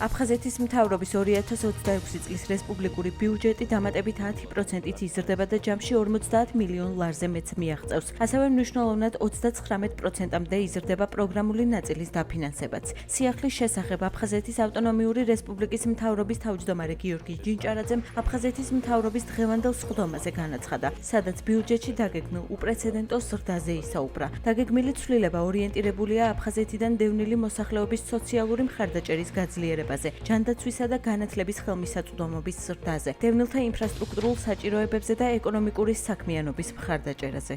აფხაზეთის მთავრობის 2026 წლის რესპუბლიკური ბიუჯეტი დამატებით 10%-ით იზრდება და ჯამში 50 მილიონ ლარზე მეც მიაღწევს. ასევე მნიშვნელოვნად 39%-მდე იზრდება პროგრამული ნაწილის დაფინანსებაც. სიახლის შესახებ აფხაზეთის ავტონომიური რესპუბლიკის მთავრობის თავმჯდომარე გიორგი ჯინჭარაძემ აფხაზეთის მთავრობის დღევანდელ სხდომაზე განაცხადა, სადაც ბიუჯეტში დაგეგმილ უპრეცედენტო ზრდაზე ისაუბრა. დაგეგმილი ცვლილება ორიენტირებულია აფხაზეთიდან დევნილი მოსახლეობის სოციალური მხარდაჭერის გაძლიერებაზე, ჯანდაცვისა და განათლების ხელმისაწვდომობის ზრდაზე, დევნილთა ინფრასტრუქტურულ საჭიროებებზე და ეკონომიკური საქმიანობის მხარდაჭერაზე.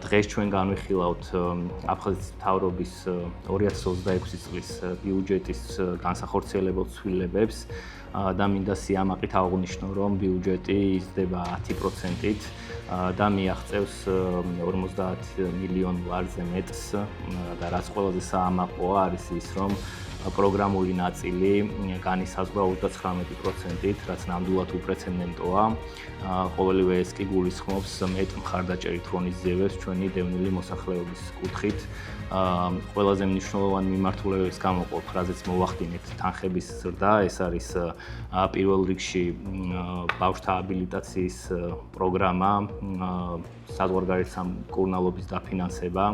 დღეს ჩვენ განვიხილავთ აფხაზეთის მთავრობის 2026 წლის ბიუჯეტის განსახორციელებელ ცვლილებებს და მინდა სიამაყით აღვნიშნო, რომ ბიუჯეტი იზრდება 10%-ით და მიაღწევს 50 მილიონ ლარზე მეტს და რაც ყველაზე საამაყოა არის ის, რომ პროგრამული ნაწილი განისაზღვრა 39%-ით, რაც ნამდვილად უპრეცედენტოა. ყოველივე ეს კი გულისხმობს მეტ მხარდაჭერით ღონისძიებებს ჩვენი დევნილი მოსახლეობის კუთხით. ყველაზე მნიშვნელოვანი მიმართულებების გამოყოფ, რაზეც მოვახდინეთ თანხების ზრდა, ეს არის პირველ რიგში ბავშვთა აბილიტაციის პროგრამა, საზღვარგარეთ სამკურნალობის დაფინანსება,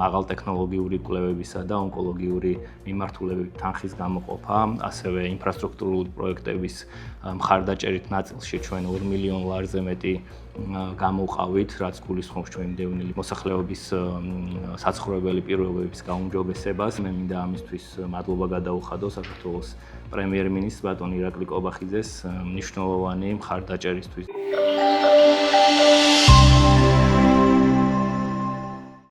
მაღალტექნოლოგიური კვლევებისა და ონკოლოგიური მიმართულებების თანხის გამოყოფა, ასევე ინფრასტრუქტურული პროექტების მხარდაჭერით ნაწილში ჩვენ 2 მილიონ ლარზე მეტი გამოვყავით, რაც გულისხმობს ჩვენი დევნილი მოსახლეობის საცხოვრებელი პირობების გაუმჯობესებას. მე მინდა ამისთვის მადლობა გადაუხადო საქართველოს პრემიერ-მინისტრ ბატონ ირაკლი კობახიძეს მნიშვნელოვანი მხარდაჭერისთვის.